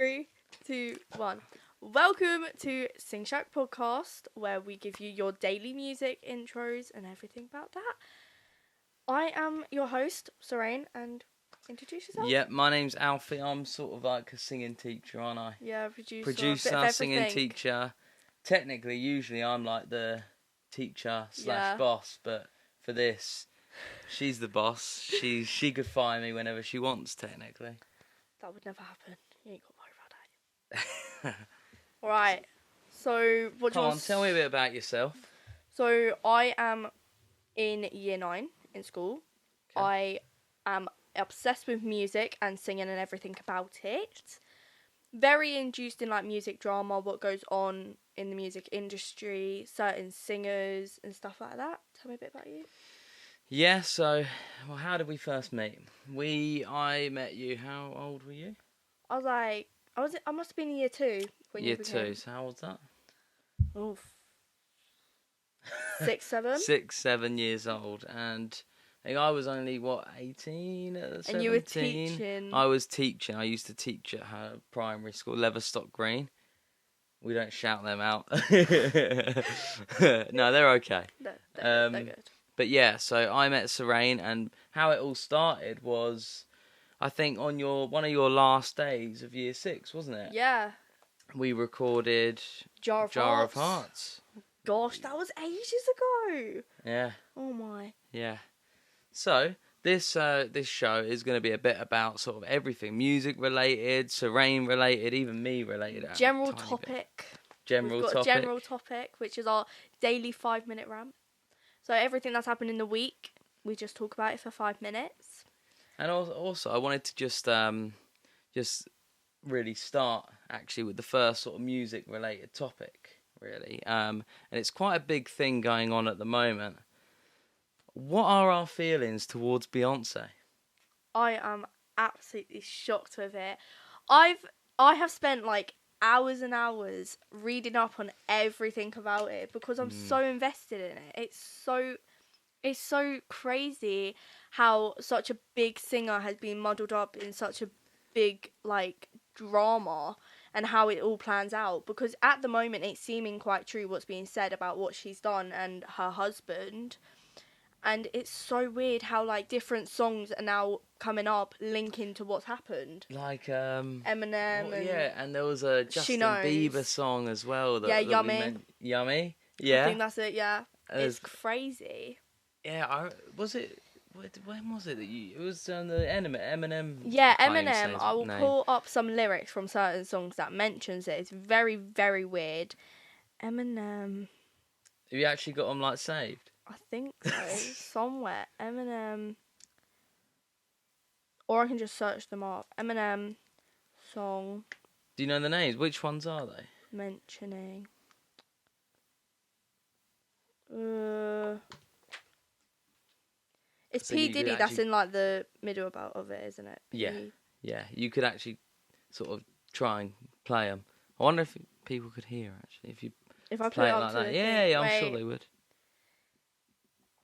3, 2, 1. Welcome to Sing Shack Podcast, where we give you your daily music intros and everything about that. I am your host, Serene, and introduce yourself. Yeah, my name's Alfie. I'm sort of like a singing teacher, aren't I? Yeah, producer, Producer, singing teacher. Technically, usually I'm like the teacher / boss, but for this, she's the boss. She could fire me whenever she wants, technically. That would never happen. You ain't got to worry about that. Alright, so Come on, tell me a bit about yourself. So I am in year 9 in school. Okay. I am obsessed with music and singing and everything about it. Very induced in like music drama, what goes on in the music industry, certain singers and stuff like that. Tell me a bit about you. Yeah, so, well, how did we first meet? I met you, how old were you? I must have been in year 2. Year 2, so how old's that? Oof. 6, 7? 6, 7 years old, and I think I was only, 18 at 17? And you were teaching? I was teaching. I used to teach at her primary school, Leverstock Green. We don't shout them out. No, they're okay. They're good. But yeah, so I met Serene, and how it all started was, I think, on one of your last days of year 6, wasn't it? Yeah. We recorded Jar of Hearts. Gosh, that was ages ago. Yeah. Oh my. Yeah. So this show is going to be a bit about sort of everything, music related, Serene related, even me related. General topic. We've got a general topic, which is our daily 5-minute rant. So everything that's happened in the week, we just talk about it for 5 minutes. And also, I wanted to just really start actually with the first sort of music related topic, really. And it's quite a big thing going on at the moment. What are our feelings towards Beyonce? I am absolutely shocked with it. I have spent like hours and hours reading up on everything about it because I'm so invested in it. It's so crazy how such a big singer has been muddled up in such a big like drama and how it all plans out, because at the moment it's seeming quite true what's being said about what she's done and her husband. And it's so weird how, like, different songs are now coming up linking to what's happened. Like, Eminem and... Yeah, and there was a Justin Bieber song as well. Yummy. Yummy? Yeah. I think that's it, yeah. It's crazy. Yeah, when was it that you... It was the Eminem... Yeah, Eminem. I will pull up some lyrics from certain songs that mentions it. It's very, very weird. Eminem... Have you actually got them, like, saved? I think so. Somewhere. Eminem. Or I can just search them up. Eminem song. Do you know the names? Which ones are they? Mentioning. It's so P. Diddy that's in like the middle of it, isn't it? Yeah. Yeah. You could actually sort of try and play them. I wonder if people could hear actually if I play it like that. Yeah, I'm sure they would.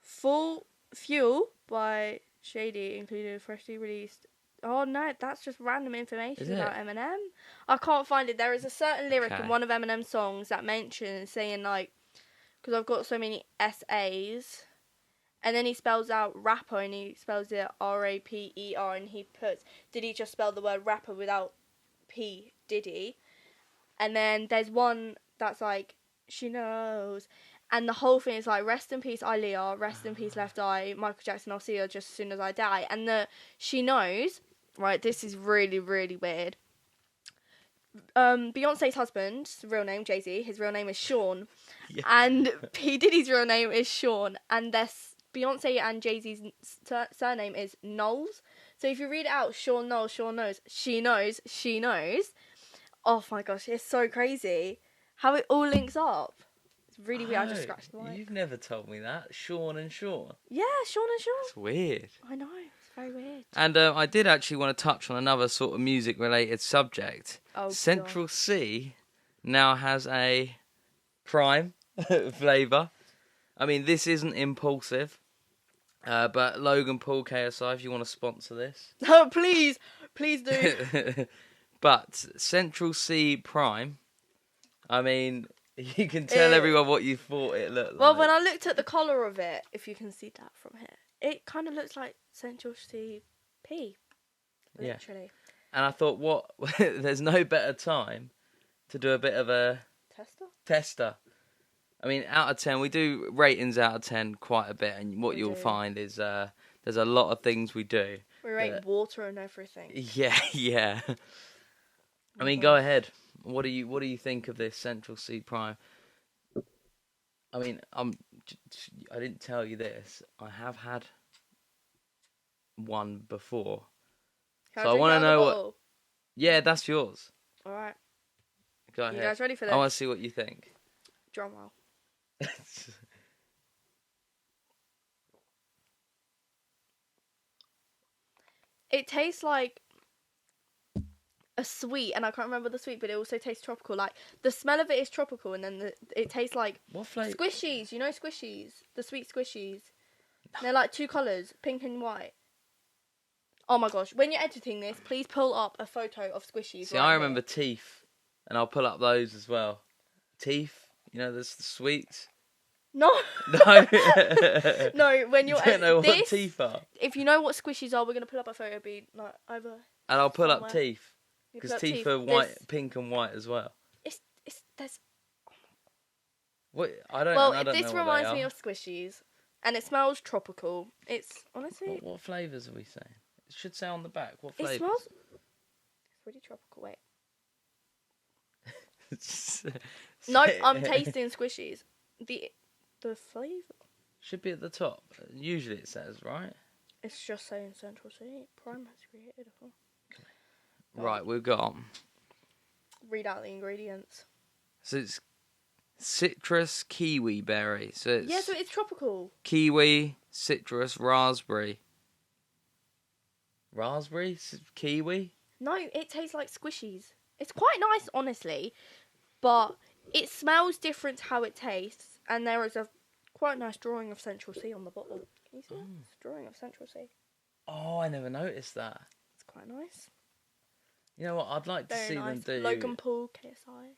Full Fuel by Shady included freshly released. Oh no, that's just random information about Eminem. I can't find it. There is a certain lyric in one of Eminem's songs that mentions saying like, because I've got so many SAs, and then he spells out rapper and he spells it R-A-P-E-R, and he puts, did he just spell the word rapper without P, Diddy? And then there's one that's like, she knows. And the whole thing is like, rest in peace, Aaliyah, rest in peace, Left Eye, Michael Jackson, I'll see her just as soon as I die. And she knows, right, this is really, really weird. Beyonce's husband's real name, Jay-Z, his real name is Sean. Yeah. And P. Diddy's real name is Sean. And Beyonce and Jay-Z's surname is Knowles. So if you read it out, Sean knows, she knows. Oh my gosh, it's so crazy how it all links up. Really weird. I just scratched the mic. You've never told me that. Sean and Sean. Yeah, Sean and Sean. That's weird. I know. It's very weird. And I did actually want to touch on another sort of music-related subject. Oh, Central C now has a prime flavour. I mean, this isn't impulsive, but Logan Paul KSI, if you want to sponsor this. Oh, please do. But Central C Prime, I mean, you can tell everyone what you thought it looked like. Well, when I looked at the colour of it, if you can see that from here, it kind of looks like Central C P. Literally. Yeah. And I thought, there's no better time to do a bit of a tester. I mean, out of 10, we do ratings out of 10 quite a bit, and what you'll find is there's a lot of things we do. We rate water and everything. Yeah. I mean, go ahead. What do you think of this Central C Prime? I mean, I didn't tell you this. I have had one before. So I want to know what. Yeah, that's yours. All right. Go ahead. You guys ready for this? I want to see what you think. Drum roll. It tastes like a sweet, and I can't remember the sweet, but it also tastes tropical. Like the smell of it is tropical, and then it tastes like what flavor? Squishies. You know Squishies, the sweet Squishies. They're like two colours, pink and white. Oh my gosh! When you're editing this, please pull up a photo of Squishies. See, I remember teeth, and I'll pull up those as well. Teeth, you know, there's the sweets. No. No, when you're don't know what teeth are. If you know what Squishies are, we're gonna pull up a photo. It'll be like over. And I'll pull up teeth because teeth are white, pink, and white as well. There's. What I don't. Well, I don't this know reminds me of Squishies, and it smells tropical. It's honestly. What flavours are we saying? It should say on the back. What flavours? It smells. It's really tropical. Wait. No, I'm tasting Squishies. The flavour should be at the top. Usually it says, right? It's just saying Central C Prime has created a form. Right, we've got. Read out the ingredients. So it's citrus kiwi berry. So it's tropical. Kiwi, citrus, raspberry. Raspberry? Kiwi? No, it tastes like Squishies. It's quite nice, honestly, but it smells different to how it tastes, and there is a quite nice drawing of Central C on the bottle. Can you see that? It's a drawing of Central C. Oh, I never noticed that. It's quite nice. You know what? I'd like to see them do. Logan Paul, KSI.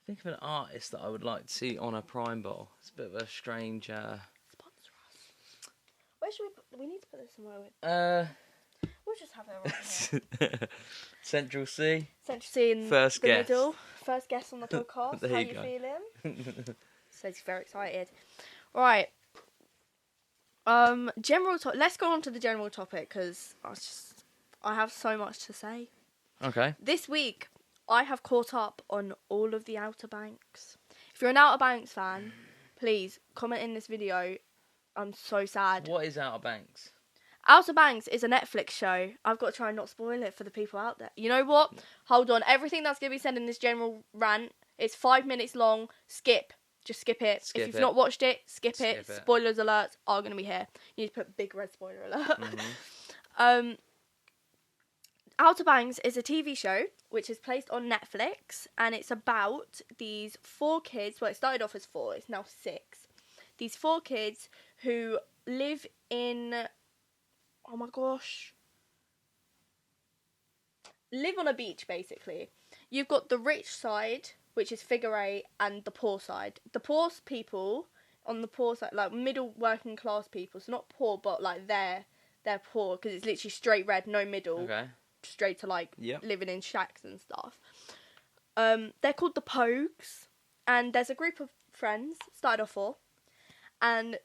Think of an artist that I would like to see on a Prime bottle. It's a bit of a strange. Sponsor us. Where should we put? We need to put this somewhere. We'll just have it right here. Central C. Central C in the middle. First guest on the podcast. How you feeling? So he's very excited. Right. General topic. Let's go on to the general topic because I have so much to say. Okay. This week, I have caught up on all of the Outer Banks. If you're an Outer Banks fan, please comment in this video. I'm so sad. What is Outer Banks? Outer Banks is a Netflix show. I've got to try and not spoil it for the people out there. You know what? Hold on. Everything that's going to be said in this general rant is 5 minutes long. Skip. Just skip it. If you've not watched it, skip it. Spoilers alerts are going to be here. You need to put big red spoiler alert. Mm-hmm. Outer Banks is a TV show which is placed on Netflix, and it's about these 4 kids. Well, it started off as 4. It's now 6. These 4 kids who live in... Oh my gosh. Live on a beach, basically. You've got the rich side, which is figure 8, and the poor side. The poor people on the poor side, like middle working class people, so not poor, but like they're poor because it's literally straight red, no middle. Okay. Straight to like living in shacks and stuff. They're called the Pogues, and there's a group of friends, started off 4, and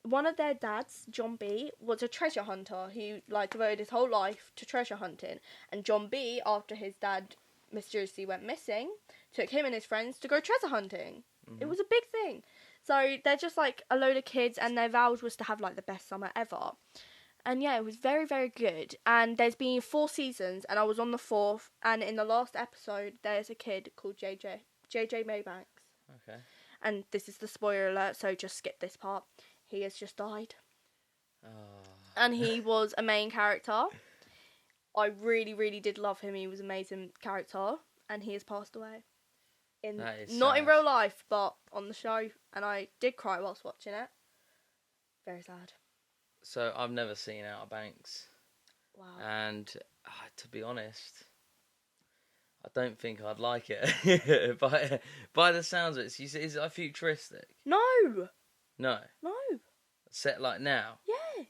one of their dads, John B, was a treasure hunter. He like devoted his whole life to treasure hunting, and John B, after his dad mysteriously went missing, took him and his friends to go treasure hunting. Mm-hmm. It was a big thing. So they're just like a load of kids, and their vows was to have like the best summer ever. And yeah, it was very, very good. And there's been 4 seasons, and I was on the 4th. And in the last episode, there's a kid called JJ Maybanks. Okay. And this is the spoiler alert, so just skip this part. He has just died. Oh. And he was a main character. I really, really did love him. He was an amazing character. And he has passed away. Not in real life, but on the show. And I did cry whilst watching it. Very sad. So I've never seen Outer Banks. Wow. And to be honest, I don't think I'd like it. by the sounds of it, is it futuristic? No. No. No. Set like now? Yeah.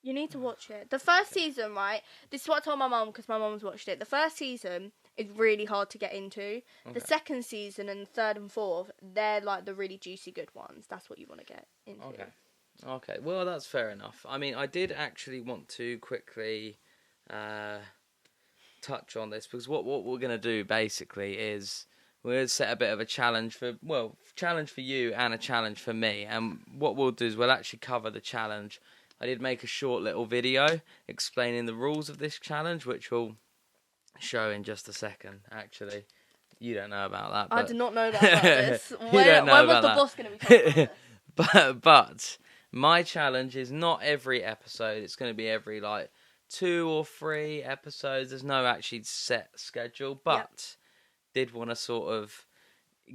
You need to watch it. The first season, right? This is what I told my mum because my mum's watched it. The first season is really hard to get into. Okay. The second season and the third and fourth, they're like the really juicy good ones. That's what you want to get into. Okay. Well, that's fair enough. I mean, I did actually want to quickly touch on this because what we're going to do basically is we're going to set a bit of a challenge for you and a challenge for me. And what we'll do is we'll actually cover the challenge. I did make a short little video explaining the rules of this challenge, which we'll show in just a second, actually. You don't know about that. I did not know about this. When was the boss going to be talking about this? But my challenge is not every episode. It's going to be every, 2 or 3 episodes. There's no actually set schedule, but did want to sort of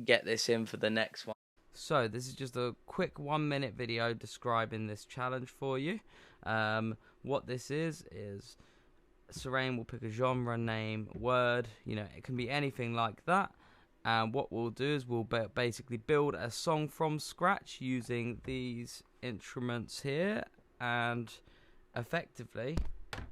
get this in for the next one. So this is just a quick 1-minute video describing this challenge for you. What this is Serene will pick a genre, name, word, it can be anything like that. And what we'll do is we'll basically build a song from scratch using these instruments here. And effectively,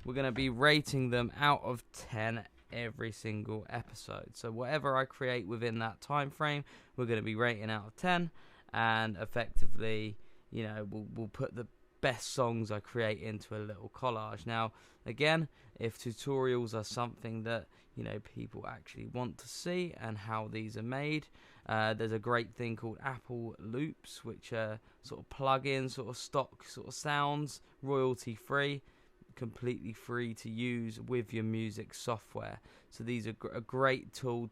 we're going to be rating them out of 10 every single episode. So whatever I create within that time frame, we're going to be rating out of 10, and effectively, we'll put the best songs I create into a little collage. Now, again, if tutorials are something that people actually want to see and how these are made, there's a great thing called Apple Loops, which are sort of plug-in, sort of stock sort of sounds, royalty free, completely free to use with your music software. So these are a great tool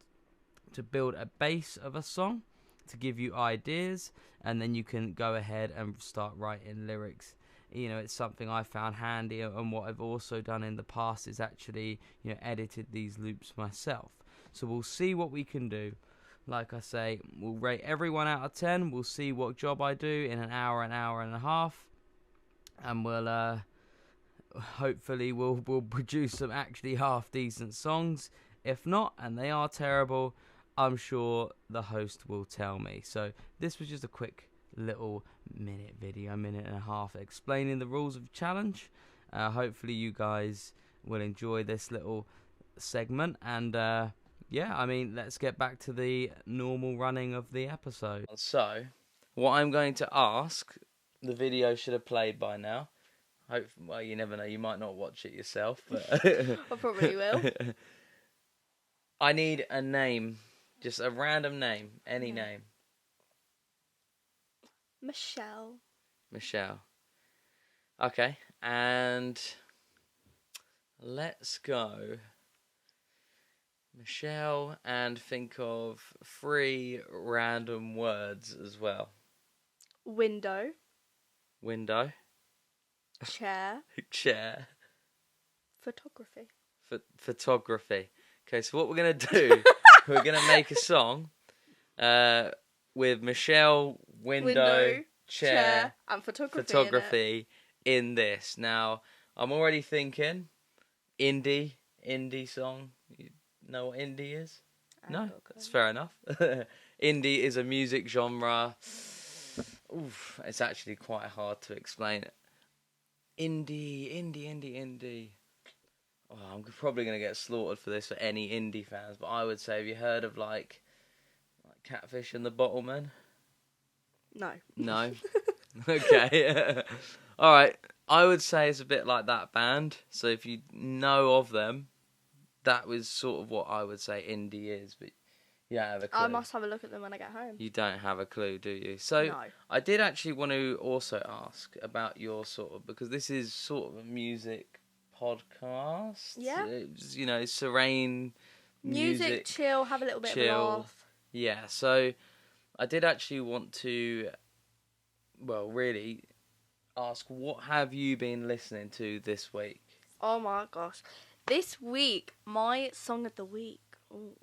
to build a base of a song, to give you ideas, and then you can go ahead and start writing lyrics. It's something I found handy, and what I've also done in the past is actually edited these loops myself. So we'll see what we can do. Like I say, we'll rate everyone out of 10. We'll see what job I do in an hour and a half, and we'll hopefully we'll produce some actually half decent songs. If not, and they are terrible, I'm sure the host will tell me. So this was just a quick little minute video, 1.5 minutes, explaining the rules of the challenge. Hopefully you guys will enjoy this little segment, and let's get back to the normal running of the episode. So what I'm going to ask, the video should have played by now. Well, you never know. You might not watch it yourself, but I probably will. I need a name, just a random name, any name. Michelle. Okay, and let's go Michelle, and think of 3 random words as well. Window. Chair. Photography. Okay, so what we're going to do, we're going to make a song with Michelle, window, chair, and photography in this. Now, I'm already thinking indie song. You know what indie is? No, that's fair enough. Indie is a music genre. Oof, it's actually quite hard to explain it. Indie. Oh, I'm probably going to get slaughtered for this for any indie fans, but I would say, have you heard of like Catfish and the Bottlemen? No? Okay. Alright, I would say it's a bit like that band, so if you know of them, that was sort of what I would say indie is, but you don't have a clue. I must have a look at them when I get home. You don't have a clue, do you? So no. I did actually want to also ask about your sort of, because this is sort of a music podcast. Yeah. Serene music, chill, have a little bit of a laugh. Yeah, so I did actually want to, really ask, what have you been listening to this week? Oh my gosh. This week, my song of the week. Ooh.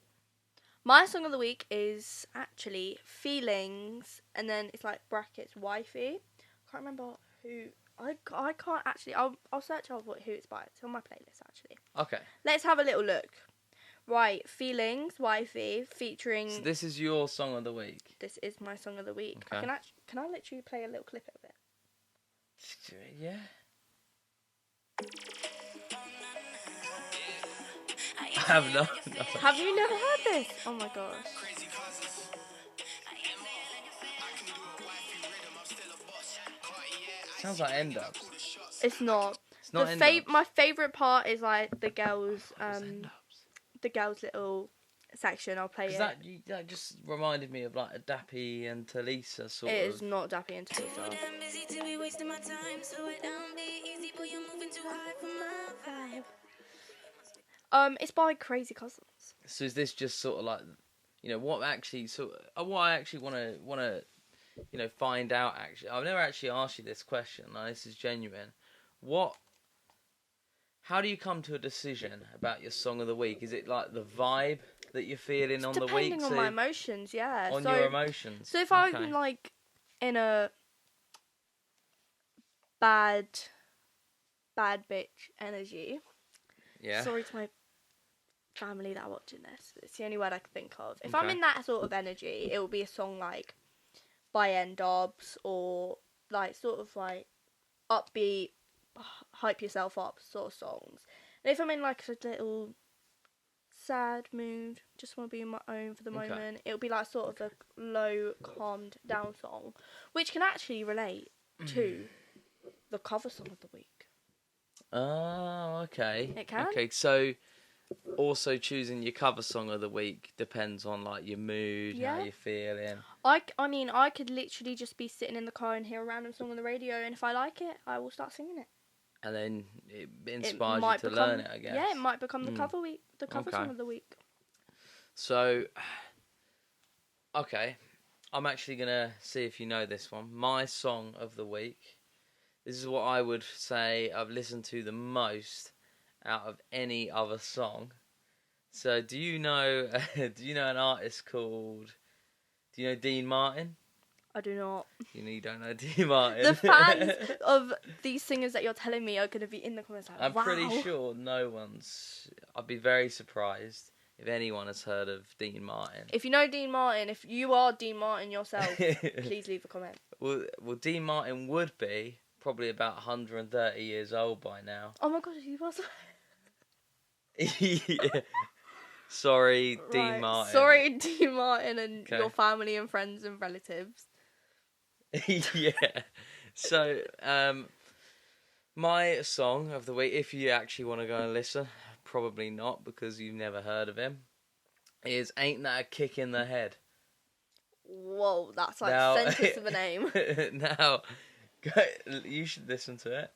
My song of the week is actually Feelings, and then it's like brackets wifey. I can't remember who. I can't actually. I'll search out who it's by. It's on my playlist actually. Okay. Let's have a little look. Right, Feelings, Wifey, featuring... So this is your song of the week? This is my song of the week. Okay. Can I literally play a little clip of it? Yeah. I have no. Have you never heard this? Oh my gosh. Sounds like end ups. It's not. It's not end ups. My favourite part is like the girls' little section. I'll play it. That just reminded me of like a Dappy and Talisa sort of. It is not Dappy and Talisa. It's by Crazy Cousins. So is this just sort of like, what I actually want to, find out actually. I've never actually asked you this question. Now this is genuine. How do you come to a decision about your song of the week? Is it like the vibe that you're feeling on the week? Depending on my emotions, yeah. On your emotions. So if I'm like in a bad bitch energy. Yeah. Sorry to my family that are watching this. It's the only word I can think of. If I'm in that sort of energy, it will be a song like by N-Dubs or like sort of like upbeat, hype yourself up sort of songs. And if I'm in like a little sad mood, just want to be on my own for the moment, it'll be like sort of a low, calmed down song, which can actually relate to the cover song of the week. Oh, okay. It can. Okay, so also choosing your cover song of the week depends on like your mood, how you're feeling. I mean, I could literally just be sitting in the car and hear a random song on the radio, and if I like it, I will start singing it. And then it inspires you to learn it, I guess. Yeah, it might become the cover song of the week. So, okay, I'm actually gonna see if you know this one. My song of the week. This is what I would say I've listened to the most out of any other song. So, do you know an artist called? Do you know Dean Martin? I do not. You don't know Dean Martin. The fans of these singers that you're telling me are going to be in the comments like, I'm wow. pretty sure no one's... I'd be very surprised if anyone has heard of Dean Martin. If you know Dean Martin, if you are Dean Martin yourself, please leave a comment. Well, Dean Martin would be probably about 130 years old by now. Oh my gosh, he was... Yeah. Sorry, Dean Martin. Sorry, Dean Martin and your family and friends and relatives. Yeah. So, my song of the week, if you actually want to go and listen, probably not because you've never heard of him, is Ain't That a Kick in the Head. Whoa, that's like sentence of a name. Now, you should listen to it.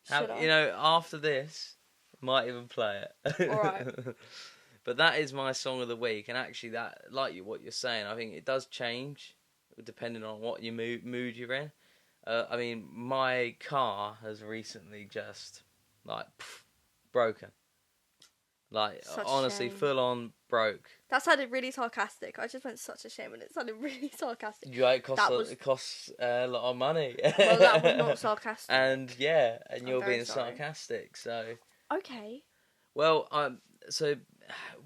Should I? After this, might even play it. Alright. But that is my song of the week, and actually, that what you're saying, I think it does change depending on what your mood you're in. I mean, my car has recently just broken. Like honestly, full on broke. That sounded really sarcastic. I just went such a shame, and it sounded really sarcastic. It costs a lot of money. Well, that was not sarcastic. And you're being sarcastic. So okay. Well, so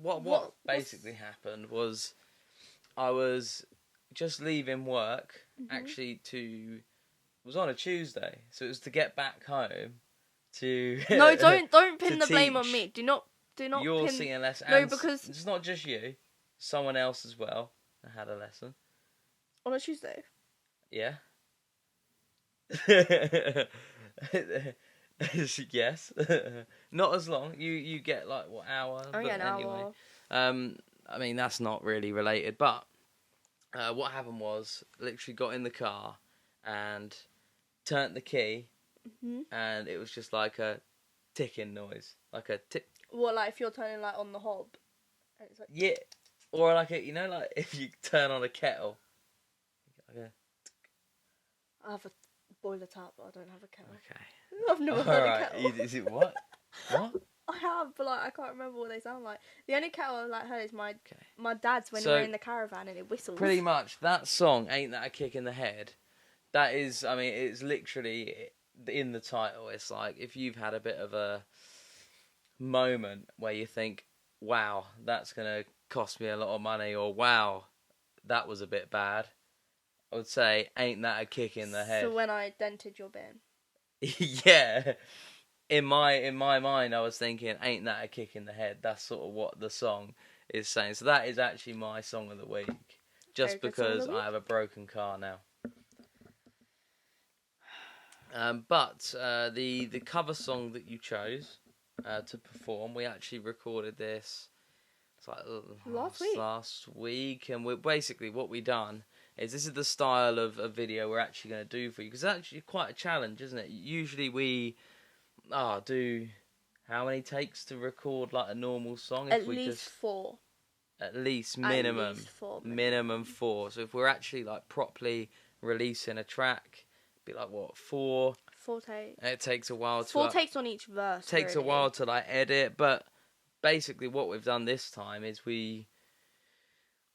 what basically happened was I was just leaving work. Actually, it was on a Tuesday, so it was to get back home. No, don't pin the blame on me. Do not. You're seeing a lesson. No, because it's not just you. Someone else as well had a lesson on a Tuesday. Yeah. Yes. Not as long. You get like what hour? I get an hour. I mean that's not really related, but what happened was literally got in the car and turned the key, and it was just like a ticking noise, like a tick. What, like if you're turning like on the hob? And it's like... Yeah, or like like if you turn on a kettle. Like I have a boiler tap, but I don't have a kettle. Okay. I've never heard a kettle. Is it what? What? I have, but like I can't remember what they sound like. The only kettle I've like heard is my dad's when we're in the caravan and it whistles. Pretty much that song, Ain't That a Kick in the Head? That is, I mean, it's literally in the title. It's like if you've had a bit of a moment where you think, wow, that's going to cost me a lot of money, or wow, that was a bit bad, I would say, ain't that a kick in the head? So when I dented your bin. Yeah. In my mind, I was thinking, ain't that a kick in the head? That's sort of what the song is saying. So that is actually my song of the week. Just because I have a broken car now. But the cover song that you chose to perform, we actually recorded this last week, and we're basically what we done is this is the style of a video we're actually going to do for you, because it's actually quite a challenge, isn't it? Usually we do how many takes to record like a normal song? At least 4. At least minimum. At least 4. Minimum 4. So if we're actually like properly releasing a track, it'd be like what, 4? 4 takes. It takes a while 4 takes on each verse. Takes a while to like edit, but basically what we've done this time is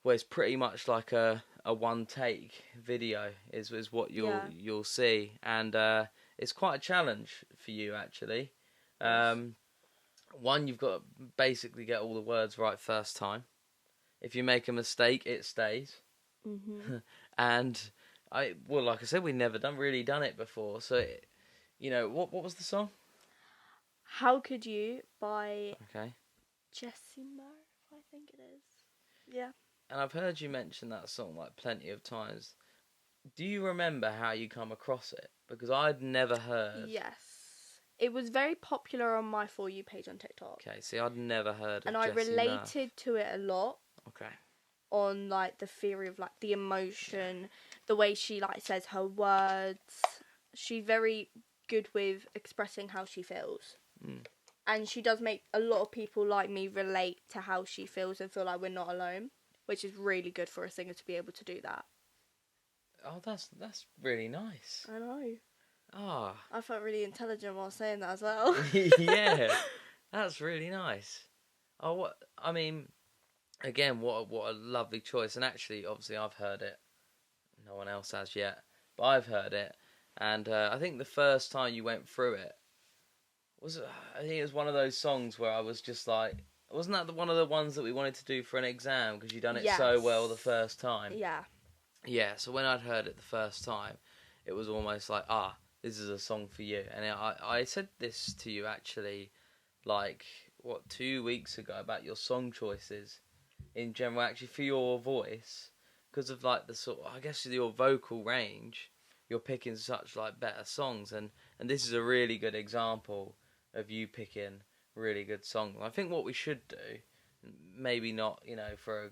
it's pretty much like a one take video is what you'll see, and it's quite a challenge for you actually. One, you've got to basically get all the words right first time. If you make a mistake, it stays. Mm-hmm. And like I said, we've never really done it before. So, what was the song? How Could You by Jessie Murph, I think it is. Yeah. And I've heard you mention that song like plenty of times. Do you remember how you come across it? Because I'd never heard. Yes. It was very popular on my For You page on TikTok. Okay, see, I'd never heard of and Jessie I related to it a lot. Okay. On, like, the theory of, like, the emotion, the way she, like, says her words. She's very good with expressing how she feels. Mm. And she does make a lot of people like me relate to how she feels and feel like we're not alone, which is really good for a singer to be able to do that. Oh, that's really nice. I know. Ah. I felt really intelligent while saying that as well. Yeah, that's really nice. Oh, again, what a lovely choice. And actually, obviously, I've heard it. No one else has yet, but I've heard it. And I think the first time you went through it, I think it was one of those songs where I was just like, wasn't that one of the ones that we wanted to do for an exam because you'd done it so well the first time? Yeah. Yeah, so when I'd heard it the first time, it was almost like, this is a song for you. And I said this to you actually, 2 weeks ago about your song choices in general, actually for your voice, because of like the sort of, I guess your vocal range, you're picking such like better songs, and this is a really good example of you picking really good songs. I think what we should do, maybe not, for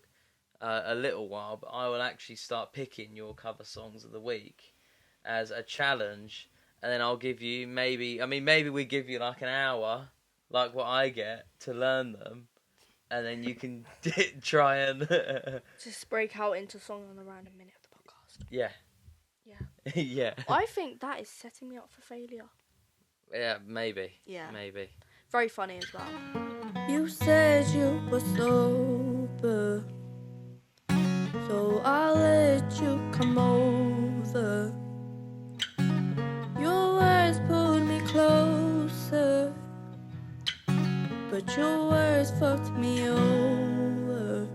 a little while, but I will actually start picking your cover songs of the week as a challenge, and then I'll give you maybe we give you like an hour, like what I get, to learn them, and then you can try and just break out into song on a random minute of the podcast. Yeah. Yeah. Yeah. I think that is setting me up for failure. Yeah, maybe. Yeah. Maybe. Very funny as well. You said you were sober, so I let you come over. Your words pulled me closer, but your words fucked me over.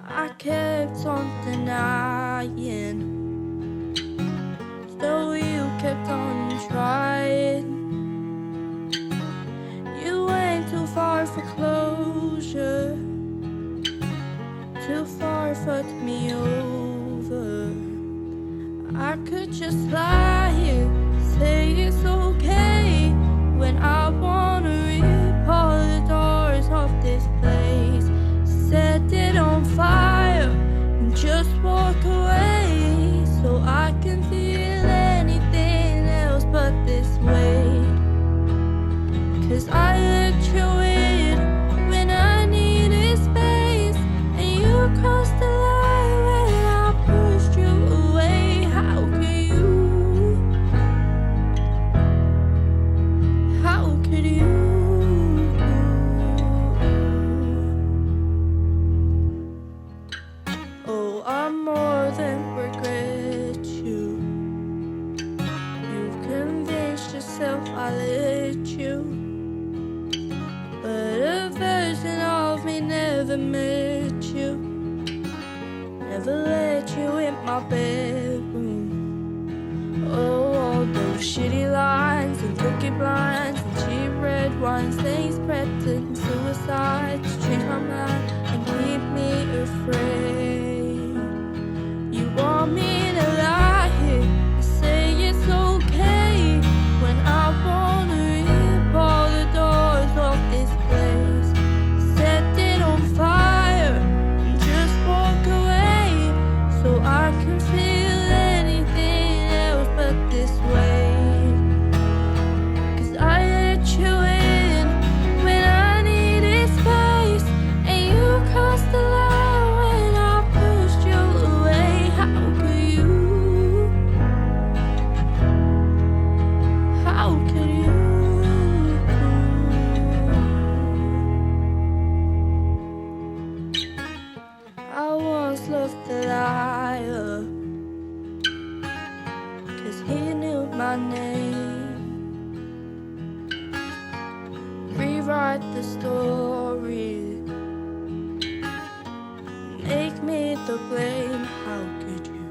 I kept on denying, so you kept on trying. You went too far for closure, too far fucked me over. I could just lie here, say it's okay, when I wanna rip all the doors off this place, set it on fire and just walk away, so I can feel anything else but this weight. 'Cause I let you in when I needed space, and you crossed the line when I pushed you away. How could you? How could you? Oh, I more than regret you. You've convinced yourself I let you, but eventually never let you in my bedroom. Oh, all those shitty lines and crooked blinds and cheap red wines, things threaten suicide to change my mind and keep me afraid. You want me to lie here and say it's okay when I wanna rip all the doors off this place, set it on fire and just walk away so I can feel anything else but this way. 'Cause I let you in when I needed space, and you crossed the line when I pushed you away. How could you? How could you? I once loved the liar, 'cause he knew my name. Rewrite the story, make me the blame. How could you?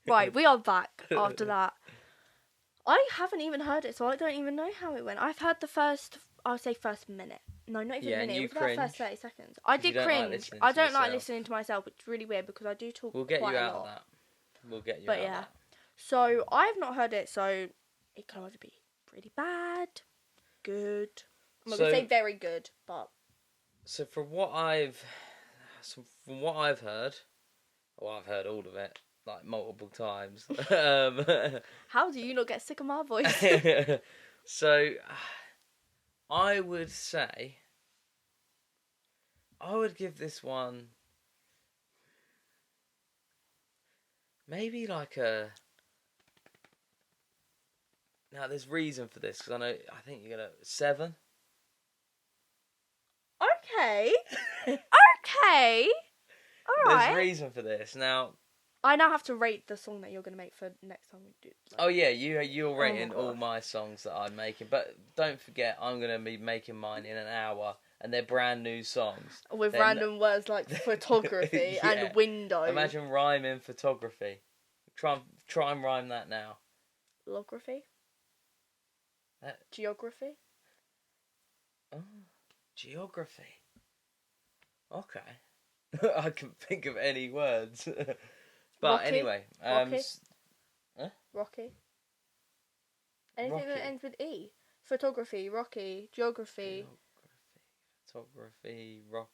Right, we are back after that. I haven't even heard it, so I don't even know how it went. I've heard the first, I would say first minute. No, not even a minute. It was about the first 30 seconds. I did cringe. I don't like listening to myself. It's really weird because I do talk. We'll get quite you a out lot. of that. We'll get you But out yeah. of that. So I've not heard it, so it can either be pretty bad, good. I'm not gonna say very good, but So from what I've heard, well, I've heard all of it like multiple times. how do you not get sick of my voice? So I would say I would give this one maybe like a. Now there's reason for this because I think you're gonna 7. Okay. Okay. All right. There's reason for this. Now I now have to rate the song that you're gonna make for next time we do. Oh yeah, you're rating Oh all my songs that I'm making, but don't forget I'm gonna be making mine in an hour, and they're brand new songs with random words like photography yeah. and window. Imagine rhyming photography. Try and rhyme that now. Lography. Geography. Oh, geography. Okay, I can think of any words, but Rocky. anyway, Rocky. Rocky. Anything that ends with E. Photography, Rocky, geography. Photography, rock.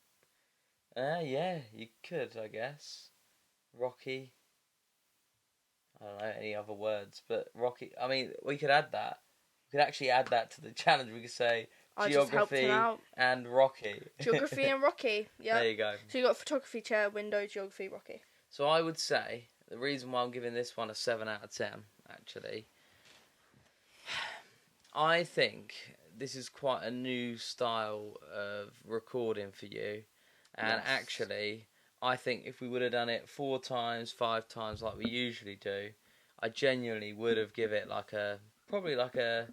Yeah, you could, I guess. Rocky. I don't know any other words, but Rocky. I mean, we could add that. We could actually add that to the challenge. We could say geography and Rocky. Geography and Rocky. Yeah. There you go. So you got photography, chair, window, geography, Rocky. So I would say the reason why I'm giving this one a 7 out of 10, actually, I think this is quite a new style of recording for you. And actually, I think if we would have done it 4 times, 5 times like we usually do, I genuinely would have given it probably like a,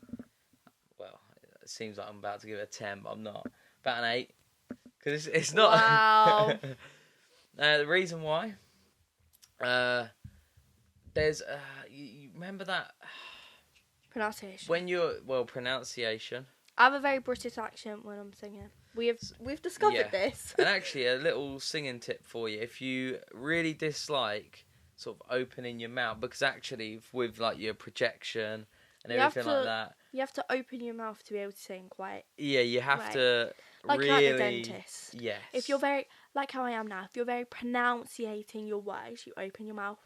well, it seems like I'm about to give it a 10, but I'm not. About an 8. Because it's not. Wow. The reason why, there's, you remember that? Pronunciation. Pronunciation. I have a very British accent when I'm singing. We've discovered this. And actually, a little singing tip for you: if you really dislike sort of opening your mouth, because actually with like your projection and everything like that, you have to open your mouth to be able to sing quite. Yeah, you have to like really. Like the dentist. Yes. If you're very like how I am now, if you're very pronunciating your words, you open your mouth.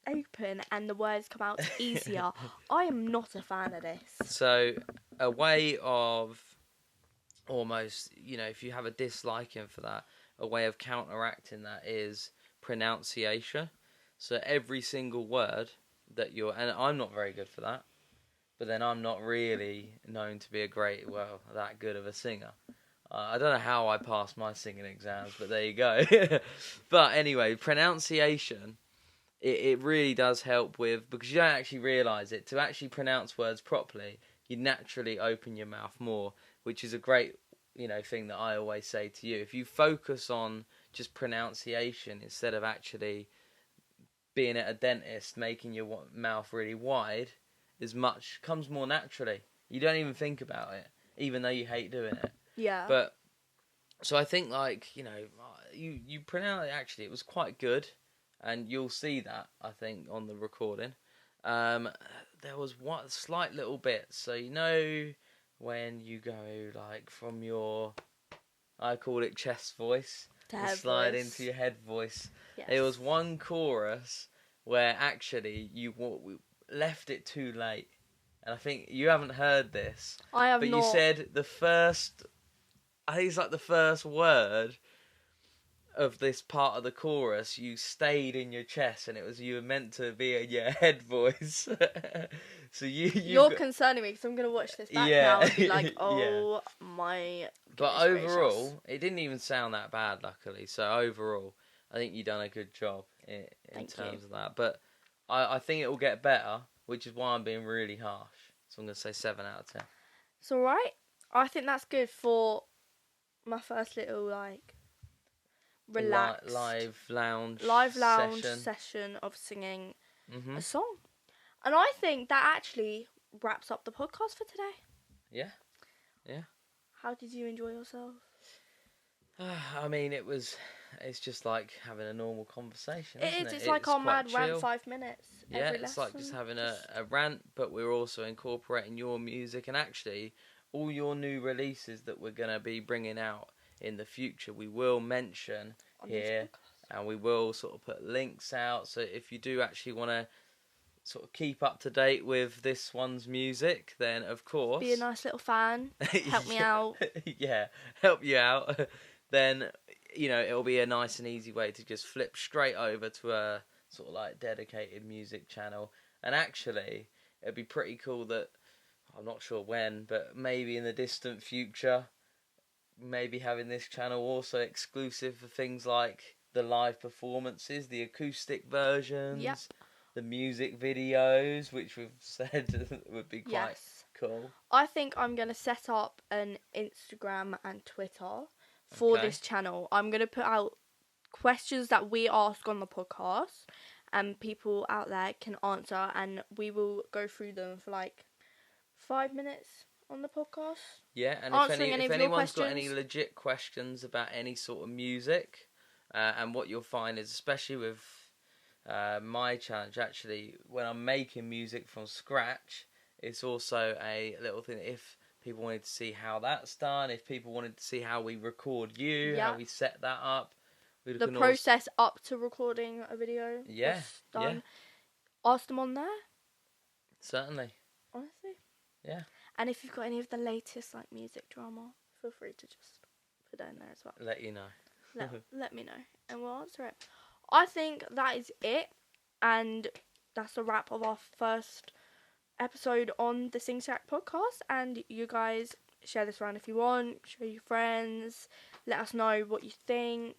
Open and the words come out easier. I am not a fan of this. So a way of almost, if you have a disliking for that, a way of counteracting that is pronunciation. So every single word that and I'm not very good for that, but then I'm not really known to be that good of a singer. I don't know how I passed my singing exams, but there you go. But anyway, pronunciation. It really does help with, because you don't actually realise it, to actually pronounce words properly, you naturally open your mouth more, which is a great thing that I always say to you. If you focus on just pronunciation instead of actually being at a dentist, making your mouth really wide, comes more naturally. You don't even think about it, even though you hate doing it. Yeah. But, so I think, you pronounce it, actually, it was quite good, and you'll see that, I think, on the recording. There was one slight little bit, so when you go, from your, I call it chest voice, to slide voice. into your head voice. Yes. There was one chorus where actually we left it too late. And I think you haven't heard this. I have not. But you said the first word of this part of the chorus, you stayed in your chest, and you were meant to be in your head voice. So you're concerning me, because I'm going to watch this back now and be like, oh my But overall, it didn't even sound that bad, luckily. So overall, I think you've done a good job in terms of that. But I think it will get better, which is why I'm being really harsh. So I'm going to say 7 out of 10. It's alright. I think that's good for my first little, relaxed live lounge session of singing a song. And I think that actually wraps up the podcast for today. Yeah. How did you enjoy yourself? I mean, it's just like having a normal conversation, isn't it? It's like our mad rant 5 minutes. Yeah, it's like just having a rant, but we're also incorporating your music, and actually all your new releases that we're going to be bringing out in the future, we will mention on here, and we will sort of put links out. So if you do actually want to sort of keep up to date with this one's music, then of course be a nice little fan, help me out. Yeah, help you out. Then it'll be a nice and easy way to just flip straight over to a sort of dedicated music channel. And actually, it'd be pretty cool that, I'm not sure when, but maybe in the distant future, maybe having this channel also exclusive for things like the live performances, the acoustic versions, the music videos, which we've said would be quite cool. I think I'm going to set up an Instagram and Twitter for this channel. I'm going to put out questions that we ask on the podcast, and people out there can answer, and we will go through them for 5 minutes on the podcast. Yeah, and if anyone's got any legit questions about any sort of music, and what you'll find is, especially with my challenge, actually, when I'm making music from scratch, it's also a little thing. If people wanted to see how that's done, if people wanted to see how we record how we set that up, the process up to recording a video, done. Ask them on there. Certainly. Honestly. Yeah. And if you've got any of the latest music drama, feel free to just put that in there as well. Let you know. Let me know, and we'll answer it. I think that is it, and that's a wrap of our first episode on the Sing Shack podcast. And you guys share this around if you want, show your friends, let us know what you think.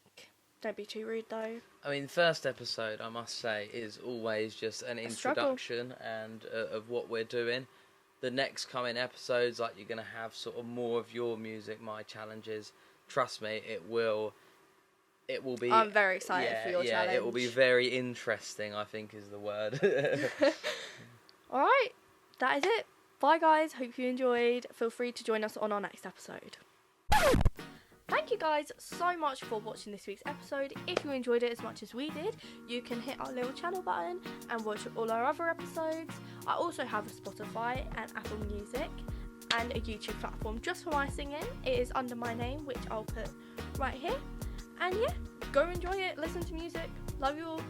Don't be too rude though. I mean, the first episode, I must say, is always just an introduction and of what we're doing. The next coming episodes, you're going to have sort of more of your music, my challenges. Trust me, it will be... I'm very excited for your challenge. It will be very interesting, I think is the word. Alright, that is it. Bye guys, hope you enjoyed. Feel free to join us on our next episode. Thank you guys so much for watching this week's episode. If you enjoyed it as much as we did, you can hit our little channel button and watch all our other episodes. I also have a Spotify and Apple Music and a YouTube platform just for my singing. It is under my name, which I'll put right here. And go enjoy it, listen to music. Love you all.